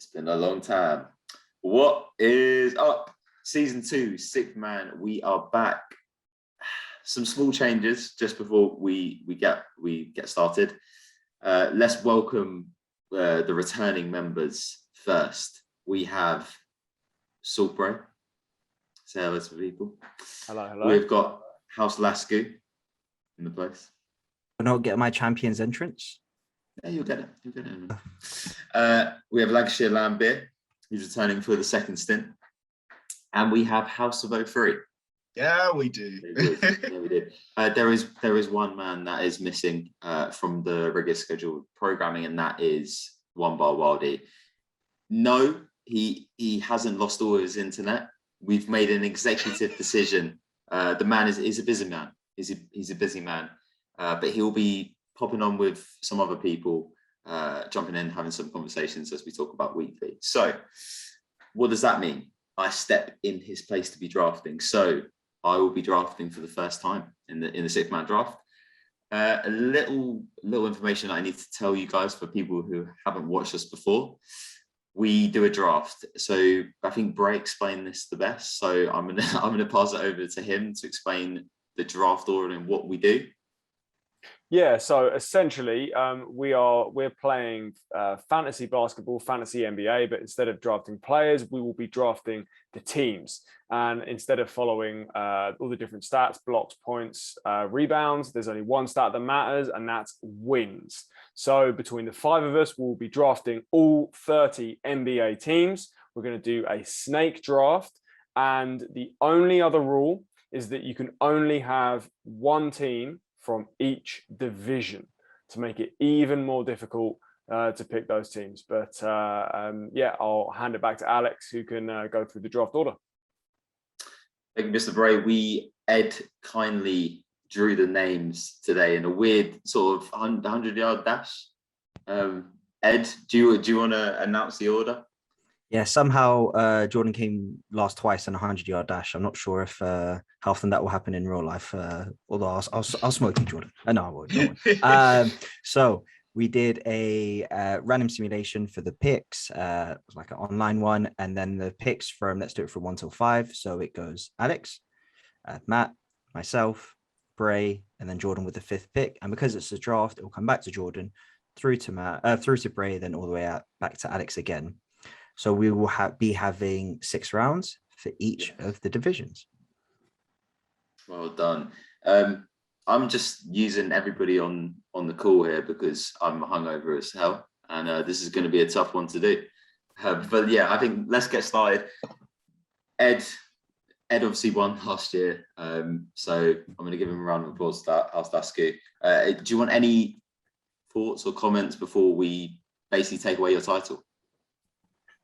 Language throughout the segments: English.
It's been a long time. What is up? Season 2, Sixth Man. We are back. Some small changes just before we get started. Let's welcome the returning members first. We have Saltbray. Say hello to people. Hello, hello. We've got House Lasku in the place. I don't get my champion's entrance. Yeah, you'll get it. We have Lancashire Lambert, who's returning for the second stint. And we have House of 03. Yeah, we do. Yeah, we did. There is one man that is missing from the regular scheduled programming, and that is One Bar Wildy. No, he hasn't lost all his internet. We've made an executive decision. The man is a busy man. He's a busy man, but he'll be popping on with some other people, jumping in, having some conversations as we talk about weekly. So, what does that mean? I step in his place to be drafting. So I will be drafting for the first time in the Sixth Man draft. A little information I need to tell you guys for people who haven't watched us before. We do a draft. So I think Bray explained this the best. So I'm gonna pass it over to him to explain the draft order and what we do. Yeah, so essentially, we're playing fantasy basketball, fantasy NBA, but instead of drafting players, we will be drafting the teams. And instead of following all the different stats, blocks, points, rebounds, there's only one stat that matters, and that's wins. So between the five of us, we'll be drafting all 30 NBA teams. We're going to do a snake draft, and the only other rule is that you can only have one team from each division to make it even more difficult to pick those teams. But yeah, I'll hand it back to Alex, who can go through the draft order. Thank you, Mr. Bray. Ed kindly drew the names today in a weird sort of 100-yard dash. Ed, do you want to announce the order? Yeah, somehow Jordan came last twice in a 100-yard dash. I'm not sure if how often that will happen in real life. Although I'll smoke you, Jordan. No, I won't. So we did a random simulation for the picks. It was like an online one, and then the picks from let's do it from 1 till 5. So it goes Alex, Matt, myself, Bray, and then Jordan with the 5th pick. And because it's a draft, it will come back to Jordan, through to Matt, through to Bray, then all the way out back to Alex again. So we will be having 6 rounds for each of the divisions. Well done. I'm just using everybody on the call here because I'm hungover as hell, and this is going to be a tough one to do. But yeah, I think let's get started. Ed obviously won last year, so I'm going to give him a round of applause for that. How's Lasku? Do you want any thoughts or comments before we basically take away your title?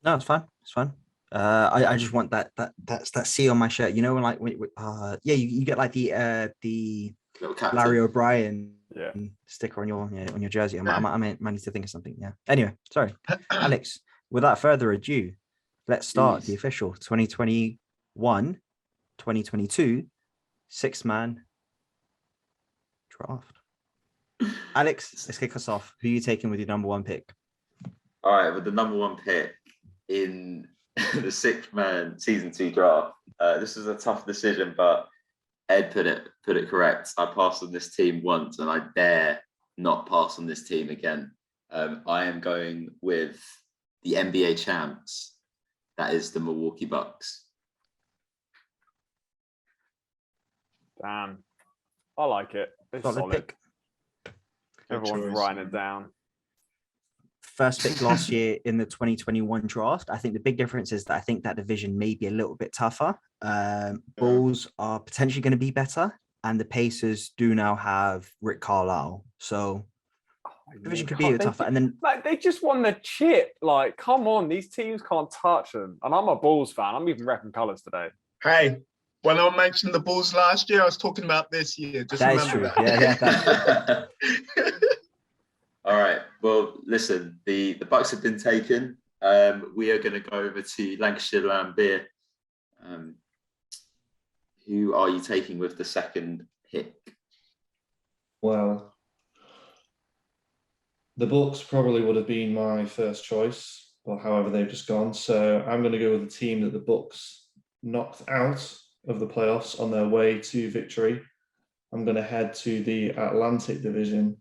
No, it's fine. It's fine. I just want that C on my shirt. You know, when you get like the Larry O'Brien sticker on your jersey. I might need to think of something. Yeah. Anyway, sorry, Alex. Without further ado, let's start the official 2021-2022 Six-Man draft. Alex, let's kick us off. Who are you taking with your number 1 pick? All right, with the number 1 pick in the Sixth Man season 2 draft. This was a tough decision, but Ed put it correct. I passed on this team once, and I dare not pass on this team again. I am going with the NBA champs. That is the Milwaukee Bucks. Damn, I like it. It's solid. Pick. Everyone's writing it down. First pick last year in the 2021 draft. I think the big difference is that I think that division may be a little bit tougher. Bulls are potentially going to be better, and the Pacers do now have Rick Carlisle. So division could be a bit tougher. And then they just won the chip. Like, come on, these teams can't touch them. And I'm a Bulls fan. I'm even repping colours today. Hey, when I mentioned the Bulls last year, I was talking about this year. Just that remember is true. that. Yeah. All right. Well, listen, the Bucks have been taken. We are going to go over to Lancashire Lambert. Who are you taking with the second pick? Well, the Bucks probably would have been my first choice, or however they've just gone. So I'm going to go with the team that the Bucks knocked out of the playoffs on their way to victory. I'm going to head to the Atlantic Division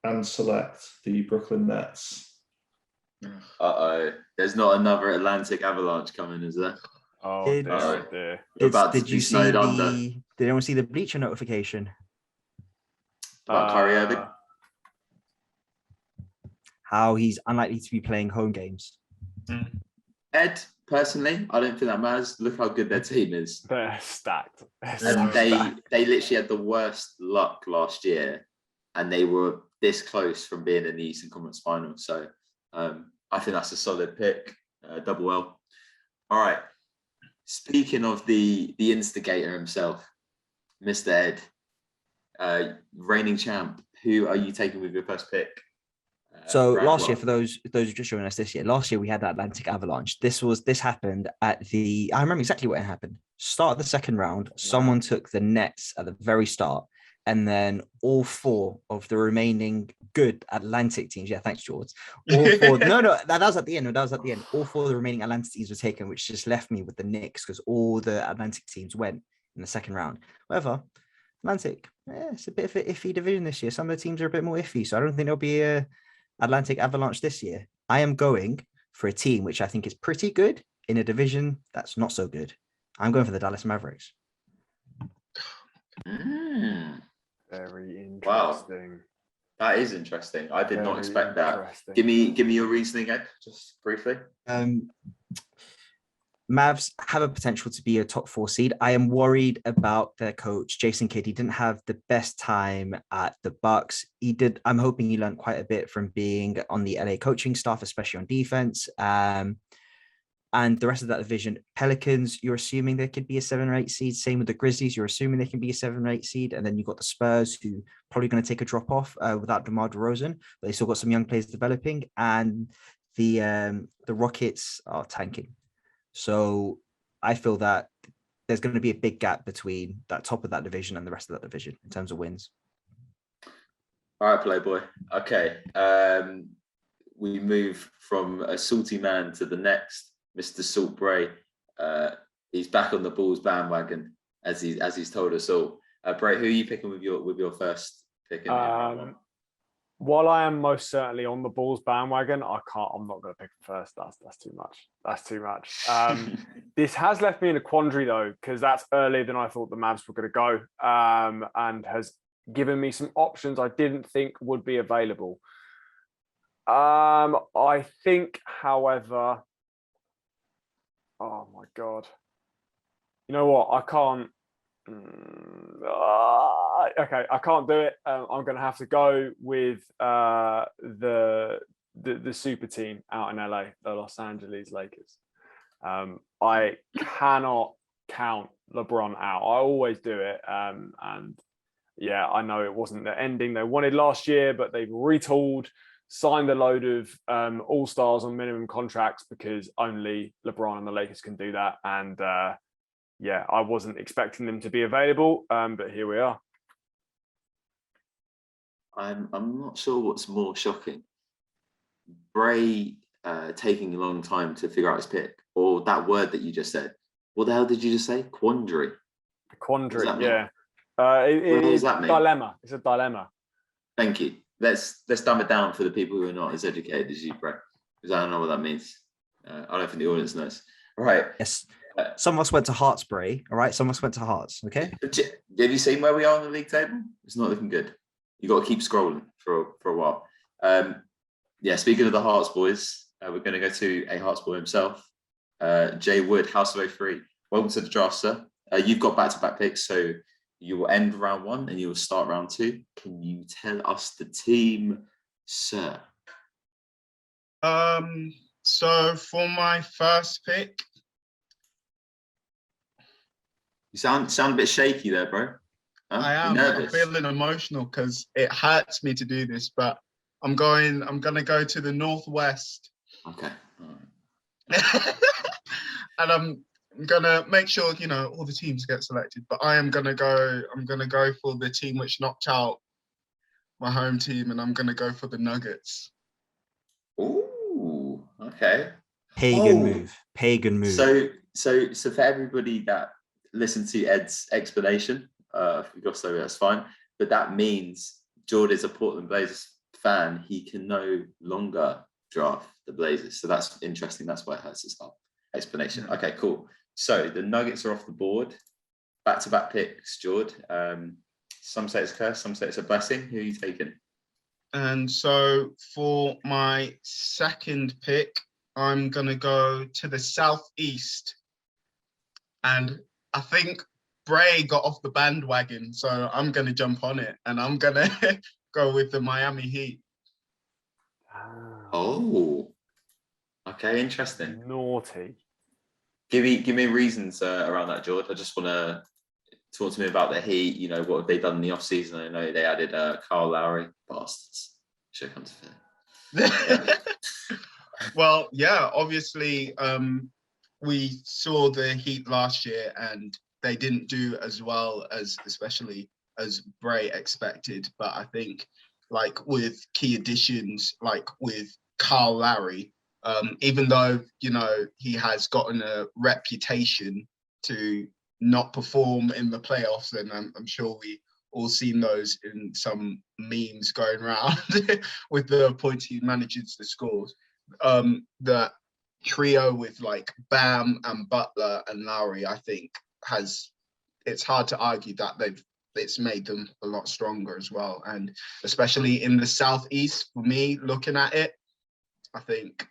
and select the Brooklyn Nets. Uh-oh. There's not another Atlantic avalanche coming, is there? Oh Did- dear, oh dear. You're about to Did be you see snowed under. Did anyone see the Bleacher notification? About Kyrie Irving? How he's unlikely to be playing home games. Ed, personally, I don't think that matters. Look how good their team is. They're stacked. And Stacked. they literally had the worst luck last year, and they were this close from being in the Eastern Conference Final. So I think that's a solid pick. Double L. All right. Speaking of the instigator himself, Mr. Ed, reigning champ, who are you taking with your first pick? So Brad, last what? year, for those who are just joining us this year, last year we had the Atlantic Avalanche. This happened at I remember exactly what happened. Start of the second round, someone took the Nets at the very start, and then all four of the remaining good Atlantic teams. Yeah, thanks, George. All four. no, that was at the end. No, that was at the end. All four of the remaining Atlantic teams were taken, which just left me with the Knicks because all the Atlantic teams went in the second round. However, Atlantic, it's a bit of an iffy division this year. Some of the teams are a bit more iffy, so I don't think there'll be a Atlantic Avalanche this year. I am going for a team which I think is pretty good in a division that's not so good. I'm going for the Dallas Mavericks. Very interesting. Wow. That is interesting. I did not expect that. Give me your reasoning, Ed, just briefly. Mavs have a potential to be a top 4 seed. I am worried about their coach, Jason Kidd. He didn't have the best time at the Bucks. I'm hoping he learned quite a bit from being on the LA coaching staff, especially on defense. And the rest of that division, Pelicans, you're assuming they could be a 7 or 8 seed. Same with the Grizzlies, you're assuming they can be a 7 or 8 seed. And then you've got the Spurs, who probably going to take a drop off without DeMar DeRozan, but they still got some young players developing. And the Rockets are tanking. So I feel that there's going to be a big gap between that top of that division and the rest of that division in terms of wins. All right, Playboy. Okay. We move from a salty man to the next, Mr. Salt Bray. He's back on the Bulls bandwagon, as he's told us all. Bray, who are you picking with your first pick? While I am most certainly on the Bulls bandwagon, I'm not going to pick him first. That's too much. That's too much. This has left me in a quandary though, because that's earlier than I thought the Mavs were going to go, and has given me some options I didn't think would be available. I think, however, oh my God, you know what? I can't. Okay, I can't do it. I'm going to have to go with the super team out in LA, the Los Angeles Lakers. I cannot count LeBron out. I always do it. And yeah, I know it wasn't the ending they wanted last year, but they've retooled, signed a load of all-stars on minimum contracts because only LeBron and the Lakers can do that. And yeah, I wasn't expecting them to be available, but here we are. I'm not sure what's more shocking. Bray taking a long time to figure out his pick, or that word that you just said. What the hell did you just say? Quandary. Quandary, yeah. What does that mean? Dilemma. It's a dilemma. Thank you. Let's dumb it down for the people who are not as educated as you, Bray, because I don't know what that means. I don't think the audience knows. Right. Yes. Some of us went to Hearts, Bray. All right. Some of us went to Hearts. Okay. Have you seen where we are on the league table? It's not looking good. You got to keep scrolling for a while. Yeah. Speaking of the Hearts boys, we're going to go to a Hearts boy himself, Jay Wood, House of 03. Welcome to the draft, sir. You've got back-to-back picks, so you will end round 1 and you will start round 2. Can you tell us the team, sir? So for my first pick, you sound a bit shaky there, bro. Huh? I am. I'm feeling emotional because it hurts me to do this, but I'm gonna go to the Northwest. Okay. All right. And I'm gonna make sure all the teams get selected, but I'm gonna go for the team which knocked out my home team, and I'm gonna go for the Nuggets. Ooh, Okay. Pagan Oh. move. Pagan move. So for everybody that listened to Ed's explanation, if we glossed over, that's fine. But that means Jordan is a Portland Blazers fan. He can no longer draft the Blazers. So that's interesting. That's why it has his explanation. Okay, cool. So the Nuggets are off the board. Back-to-back picks, Jord. Some say it's a curse, some say it's a blessing. Who are you taking? And so for my second pick, I'm going to go to the Southeast. And I think Bray got off the bandwagon, so I'm going to jump on it. And I'm going to go with the Miami Heat. Oh, okay, interesting. Naughty. Give me reasons around that, George. I just want to talk to me about the Heat. You know, what have they done in the offseason? I know they added Kyle Lowry. Bastards. Should come to fair. Well, yeah, obviously, we saw the Heat last year and they didn't do as well as, especially as Bray expected. But I think, like with key additions, like with Kyle Lowry, even though, you know, he has gotten a reputation to not perform in the playoffs, and I'm sure we all seen those in some memes going around with the points he manages to score. The trio with like Bam and Butler and Lowry, I think it's hard to argue that it's made them a lot stronger as well. And especially in the Southeast, for me, looking at it, I think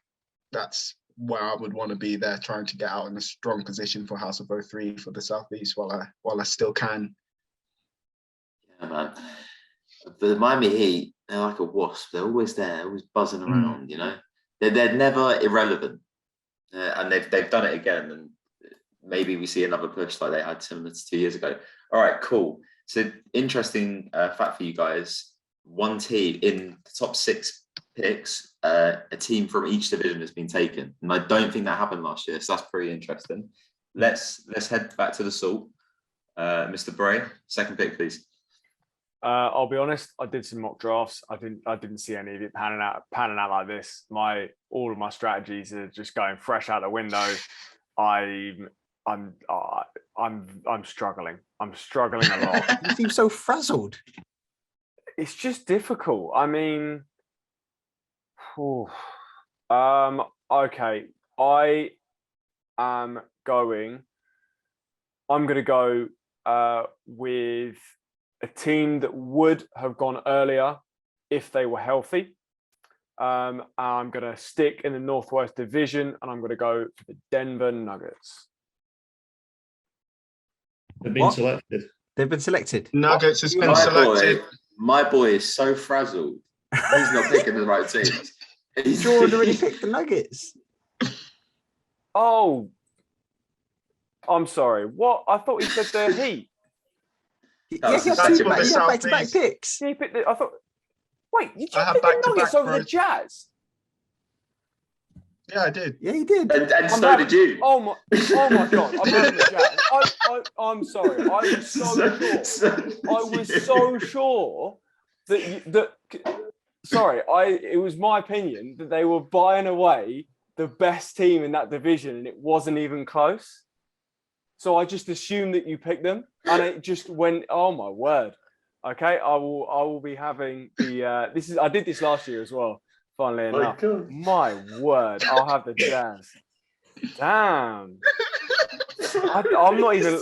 that's where I would want to be there, trying to get out in a strong position for House of 03 for the Southeast while I still can. Yeah, man. The Miami Heat, they're like a wasp. They're always there, always buzzing around, you know? They're never irrelevant. And they've done it again. And maybe we see another push like they had similar to 2 years ago. All right, cool. So interesting fact for you guys. One team in the top 6 picks, a team from each division has been taken. And I don't think that happened last year. So that's pretty interesting. Let's head back to the Salt. Mr. Bray, second pick, please. I'll be honest. I did some mock drafts. I didn't see any of it panning out like this. All of my strategies are just going fresh out the window. I'm struggling. I'm struggling a lot. You seem so frazzled. It's just difficult. I mean, okay. I'm going to go with a team that would have gone earlier if they were healthy. I'm going to stick in the Northwest Division, and I'm going to go for the Denver Nuggets. They've been selected. They've been selected. Nuggets has been selected. My boy is so frazzled. He's not picking the right teams. Jordan already picked the Nuggets. Oh, I'm sorry. What? I thought he said the Heat. Yeah, he had back-to-back picks. I thought. Wait, you pick have the back-to-back, Nuggets over bro. the Jazz? Yeah, I did. Yeah, he did. And so did you. Oh my God! I'm having the Jazz. I'm sorry. I was so sure that it was my opinion that they were buying away the best team in that division, and it wasn't even close. So I just assumed that you picked them, and it just went. Oh my word! Okay, I will be having the. I did this last year as well. Funnily enough, my word, I'll have the Jazz. Damn, I'm not even.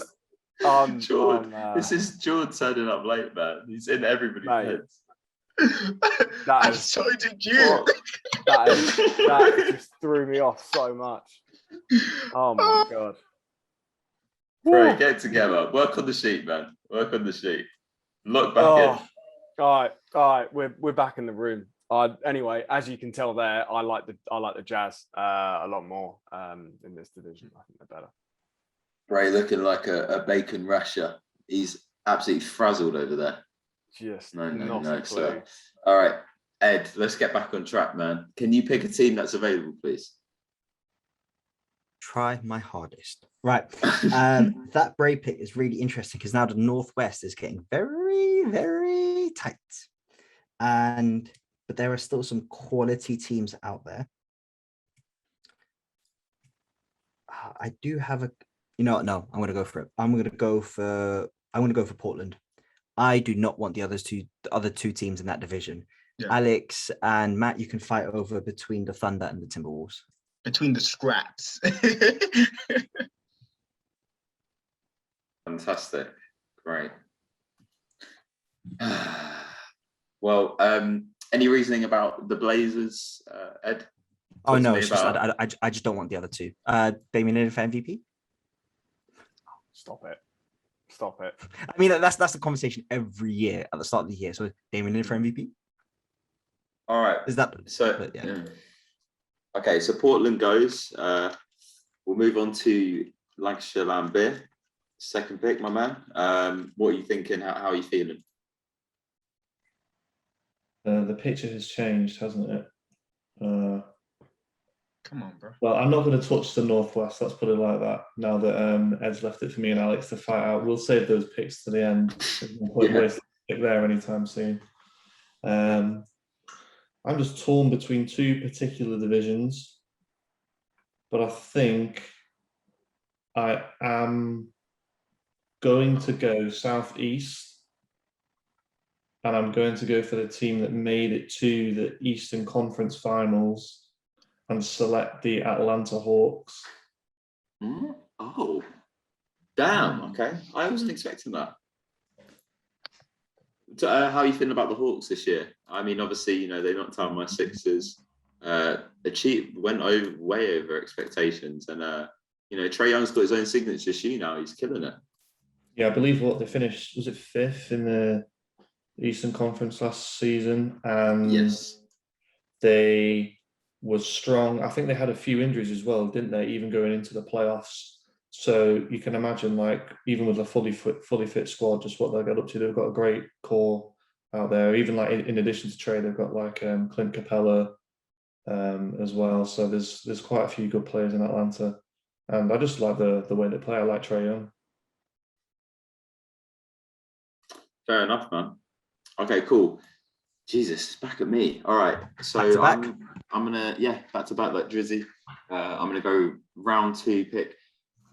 Jordan, this is Jordan turning up late, man. He's in everybody's heads. And so did you. That just threw me off so much. Oh my God. Right, get together. Work on the sheet, man. Work on the sheet. Look back in. All right. We're back in the room. Anyway, as you can tell there, I like the Jazz a lot more in this division. I think they're better. Ray looking like a bacon rasher. He's absolutely frazzled over there. Just no. So, all right, Ed, let's get back on track, man. Can you pick a team that's available, please? Try my hardest. Right. That Bray pick is really interesting because now the Northwest is getting very, very tight. But there are still some quality teams out there. I do have a. You know what? No, I'm gonna go for it. I'm gonna go for Portland. I do not want the other two teams in that division. Yeah. Alex and Matt, you can fight over between the Thunder and the Timberwolves. Between the scraps. Fantastic. Great. Well, any reasoning about the Blazers, Ed? Oh Talk to no, me it's just about- I just don't want the other two. Damian Lillard for MVP. Stop it. Stop it. I mean, that's the conversation every year at the start of the year. So Damian Lillard for MVP. All right. Is that So but, yeah. Okay, so Portland goes. We'll move on to Lancashire Lambert. Second pick, my man. What are you thinking? How are you feeling? The picture has changed, hasn't it? Come on, bro. Well, I'm not going to touch the Northwest. Let's put it like that. Now that Ed's left it for me and Alex to fight out, we'll save those picks to the end. There's no pick there anytime soon. I'm just torn between two particular divisions, but I think I am going to go Southeast, and I'm going to go for the team that made it to the Eastern Conference Finals and select the Atlanta Hawks. Oh, damn. Okay, I wasn't expecting that. So, how are you feeling about the Hawks this year? I mean, obviously, they knocked out my Sixers. Went way over expectations, and Trae Young's got his own signature shoe now. He's killing it. Yeah, I believe what they finished, was it 5th in the Eastern Conference last season? And Yes. they was strong. I think they had a few injuries as well, didn't they? Even going into the playoffs. So you can imagine, like, even with a fully fit squad, just what they got up to. They've got a great core out there. Even like in addition to Trey, they've got like Clint Capella as well. So there's quite a few good players in Atlanta, and I just like the way they play. I like Trae Young. Fair enough, man. Okay, cool. Jesus, it's back at me. All right, so Back to back. I'm gonna back to back like Drizzy. I'm gonna go round 2 pick.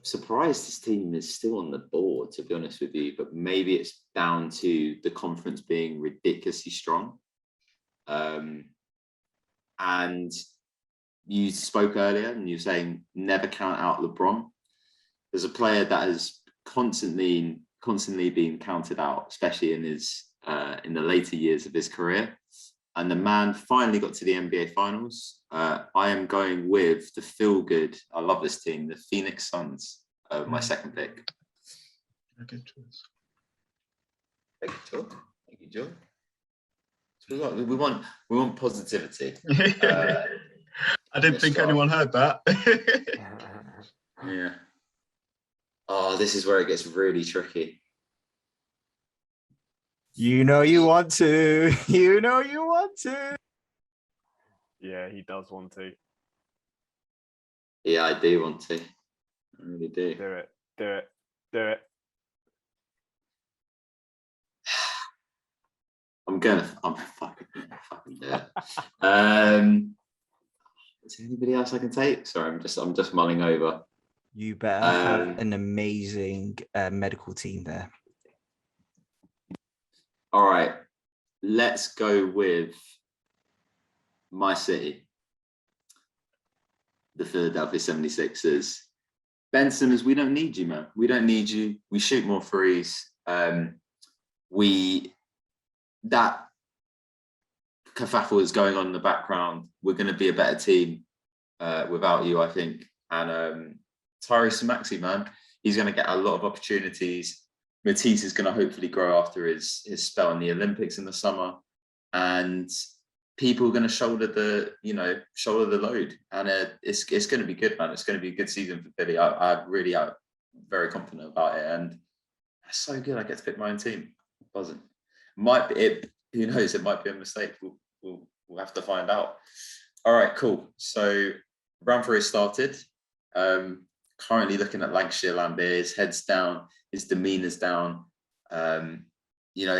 Surprised this team is still on the board, to be honest with you, but maybe it's down to the conference being ridiculously strong. And you spoke earlier and you're saying never count out LeBron. There's a player that has constantly been counted out, especially in the later years of his career. And the man finally got to the NBA Finals. I am going with the feel-good. I love this team, the Phoenix Suns. My second pick. Good choice. Thank you, Joe. So we want positivity. I didn't think anyone heard that. Yeah. Oh, this is where it gets really tricky. You know you want to. You know you want to. Yeah, he does want to. Yeah, I do want to. I really do. Do it. Do it. Do it. I'm fucking do it. Is there anybody else I can take? Sorry, I'm just mulling over. You better have an amazing medical team there. All right, let's go with my city, the Philadelphia 76ers. Ben Simmons, we don't need you, man. We don't need you. We shoot more threes. That kerfuffle is going on in the background. We're going to be a better team without you, I think. And Tyrese Maxey, man, he's going to get a lot of opportunities. Matisse is going to hopefully grow after his spell in the Olympics in the summer, and people are going to shoulder the load, and it's going to be good, man. It's going to be a good season for Philly. I'm very confident about it, and that's so good. I get to pick my own team. Buzzing. Might be it. Who knows? It might be a mistake. We'll have to find out. All right, cool. So round 3 has started. Currently looking at Lancashire Lambert, his head's down, his demeanor's down. Are you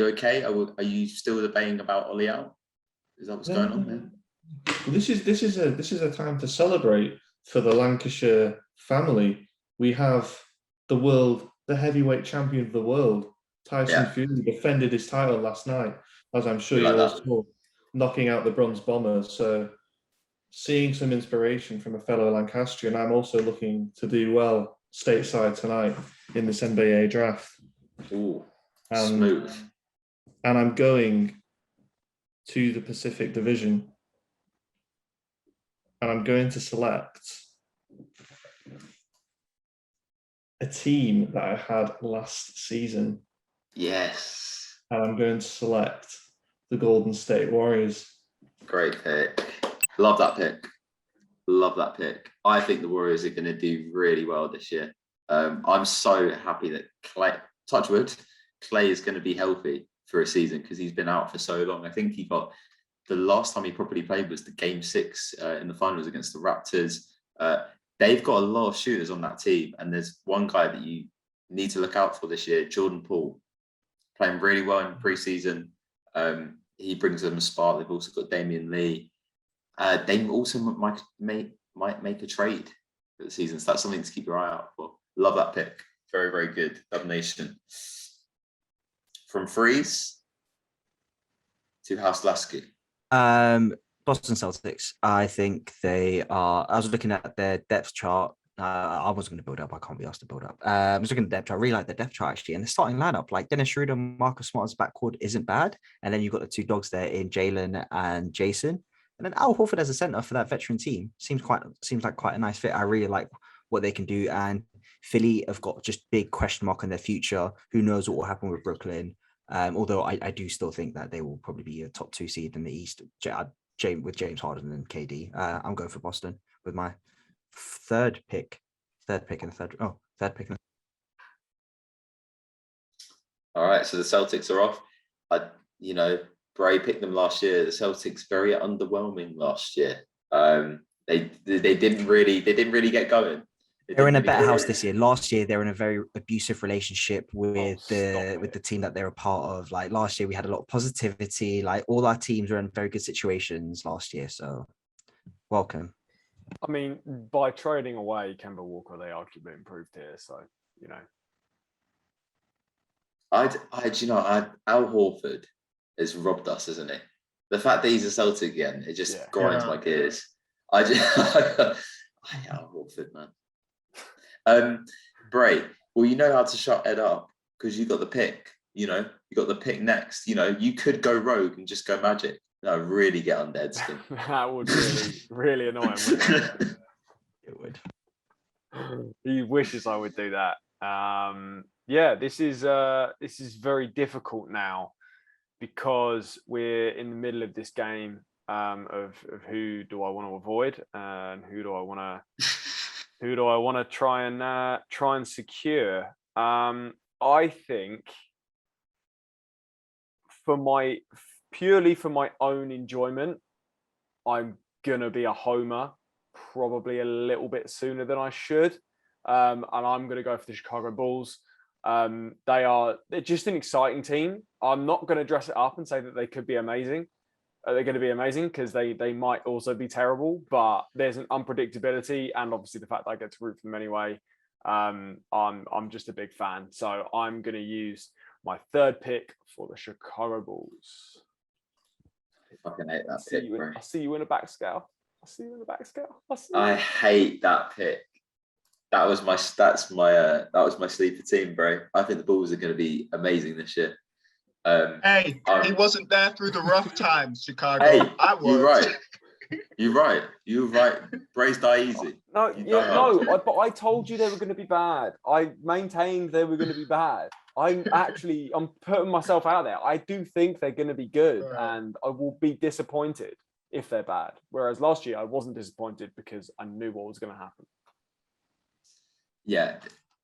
okay? Are you still debating about Ollie out? Is that what's going on there? Well, this is a time to celebrate for the Lancashire family. We have the heavyweight champion of the world, Tyson Fury, defended his title last night, as I'm sure you all saw, knocking out the Bronze Bomber. So seeing some inspiration from a fellow Lancastrian, I'm also looking to do well stateside tonight in this NBA draft. Ooh, smooth. And I'm going to the Pacific Division. And I'm going to select a team that I had last season. Yes. And I'm going to select the Golden State Warriors. Great pick. Love that pick. Love that pick. I think the Warriors are going to do really well this year. I'm so happy that Clay is going to be healthy for a season because he's been out for so long. I think the last time he properly played was the Game 6 in the finals against the Raptors. They've got a lot of shooters on that team, and there's one guy that you need to look out for this year, Jordan Poole, playing really well in preseason. He brings them a spark. They've also got Damian Lee. They also might make a trade for the season, so that's something to keep your eye out for. Love that pick. Very, very good. Dub Nation. From Freeze to House Lasky. Boston Celtics. I think they are. I was looking at their depth chart. I wasn't going to build up. I can't be asked to build up. I was looking at the depth chart. I really like the depth chart actually, and the starting lineup, like Dennis Schroeder, Marcus Smart's backcourt isn't bad, and then you've got the two dogs there in Jalen and Jason, and then Al Horford as a center for that veteran team seems like quite a nice fit. I really like what they can do, and Philly have got just big question mark on their future. Who knows what will happen with Brooklyn? Although I do still think that they will probably be a top 2 seed in the East. With James Harden and KD. I'm going for Boston with my third pick. All right, so the Celtics are off. Bray picked them last year. The Celtics very underwhelming last year. They didn't really get going. They're in a better house this year. Last year, they were in a very abusive relationship with the team that they're a part of. Like last year, we had a lot of positivity. Like all our teams were in very good situations last year. So, welcome. I mean, by trading away Kemba Walker, they arguably improved here. So, Al Horford has robbed us, isn't it? The fact that he's a Celtic again, it just grinds my gears. I hate Al Horford, man. Bray, well, you know how to shut Ed up because you got the pick. You got the pick next. You could go rogue and just go Magic. No, really get under Ed's skin. That would really annoy him. It would. He wishes I would do that. This is very difficult now because we're in the middle of this game of who do I want to avoid and who do I want to try and secure. I think purely for my own enjoyment, I'm gonna be a homer probably a little bit sooner than I should, and I'm gonna go for the Chicago Bulls. They're just an exciting team. I'm not going to dress it up and say that they could be amazing. They're going to be amazing because they might also be terrible, but there's an unpredictability and obviously the fact that I get to root for them anyway. I'm just a big fan, so I'm going to use my third pick for the Chicago Bulls. I fucking hate that pick, bro. I'll see you in a back scale. I hate that pick. That was my sleeper team, bro. I think the Bulls are going to be amazing this year. He wasn't there through the rough times, Chicago. Hey, I was. You're right. Braves die easy. But I told you they were going to be bad. I maintained they were going to be bad. I'm putting myself out there. I do think they're going to be good, and I will be disappointed if they're bad. Whereas last year I wasn't disappointed because I knew what was going to happen. Yeah,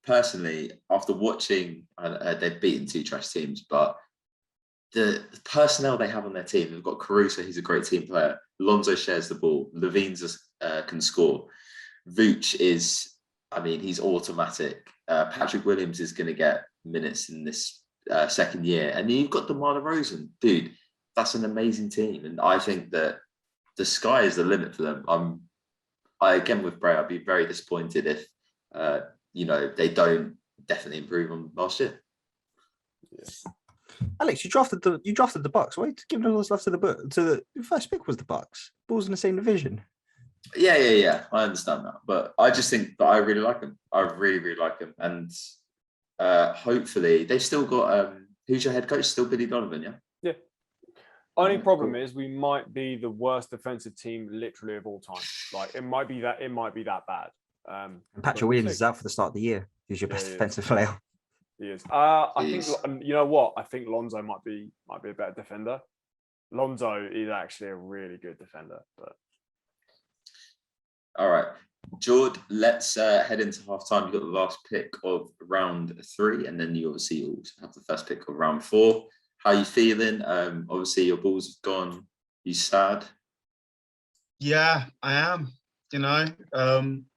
personally, after watching, they've beaten two trash teams, but the personnel they have on their team, they've got Caruso, he's a great team player. Lonzo shares the ball. Levine's can score. Vooch he's automatic. Patrick Williams is going to get minutes in this second year. And you've got DeMar DeRozan. Dude, that's an amazing team. And I think that the sky is the limit for them. Again, with Bray, I'd be very disappointed they don't definitely improve on last year. Alex, you drafted the Bucks. Why giving all this love to the first pick was the Bucks. Bulls in the same division. Yeah. I understand that, but I just think that I really like him. I really, really like him, and hopefully they've still got who's your head coach? Still Billy Donovan, yeah. Yeah. Only problem Cool. is we might be the worst defensive team literally of all time. Like it might be that bad. And but Patrick we'll Williams see. is out for the start of the year. Who's your best Yeah. defensive player? He is. I think Jeez. you know what? I think Lonzo might be a better defender. Lonzo is actually a really good defender. But All right, Jord, let's head into halftime. You've got the last pick of round 3, and then you obviously also have the first pick of round 4. How are you feeling? Obviously, your Bulls have gone. You sad? Yeah, I am.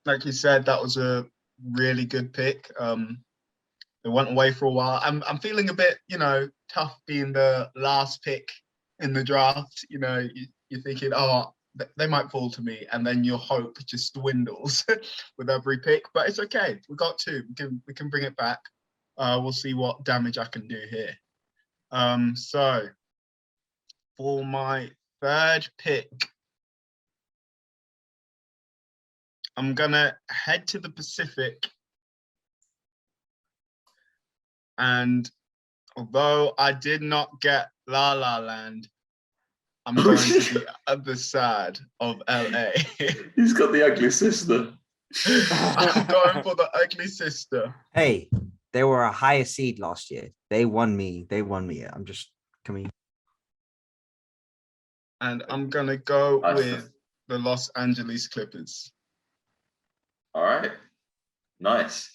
Like you said, that was a really good pick. They went away for a while. I'm feeling a bit, tough being the last pick in the draft. You're thinking, oh, they might fall to me, and then your hope just dwindles with every pick. But it's okay. We got 2. We can bring it back. We'll see what damage I can do here. So for my third pick, I'm gonna head to the Pacific. And although I did not get La La Land, I'm going to the other side of LA. He's got the ugly sister. I'm going for the ugly sister. Hey, they were a higher seed last year. They won me. I'm just coming. And I'm gonna go with the Los Angeles Clippers. All right, nice.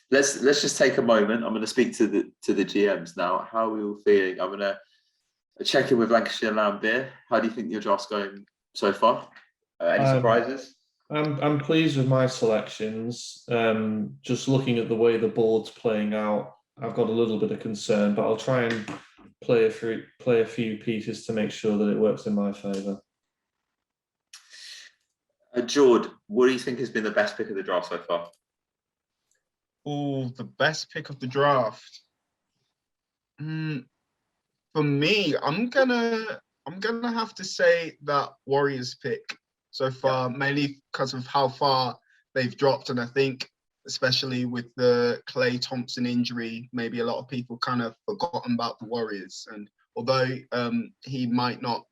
Let's just take a moment. I'm going to speak to the GMs now. How are we all feeling? I'm going to check in with Lancashire Land Beer. How do you think your draft's going so far? Any surprises? I'm pleased with my selections. Just looking at the way the board's playing out, I've got a little bit of concern, but I'll try and play a few pieces to make sure that it works in my favour. Jord, what do you think has been the best pick of the draft so far? Oh, the best pick of the draft. For me, I'm gonna have to say that Warriors pick so far, mainly because of how far they've dropped, and I think especially with the Klay Thompson injury, maybe a lot of people kind of forgotten about the Warriors. And although he might not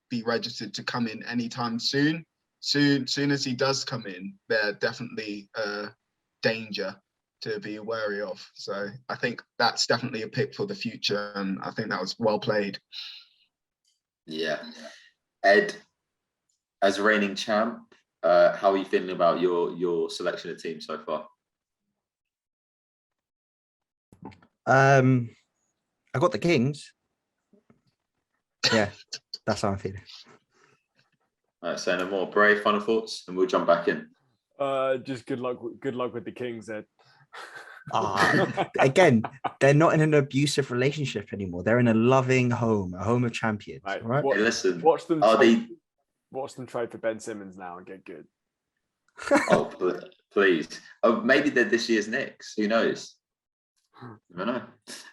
be registered to come in anytime soon as he does come in, they're definitely danger to be wary of. So I think that's definitely a pick for the future, and I think that was well played. Yeah. Ed, as reigning champ, how are you feeling about your selection of teams so far? I got the Kings. Yeah, that's how I'm feeling. Say no more. Bray, final thoughts, and we'll jump back in. Just good luck with the Kings, Ed. Again, they're not in an abusive relationship anymore. They're in a loving home, a home of champions. Right. Right? Hey, listen, watch them trade for Ben Simmons now and get good. Oh, please. Oh, maybe they're this year's Knicks. Who knows? I don't know.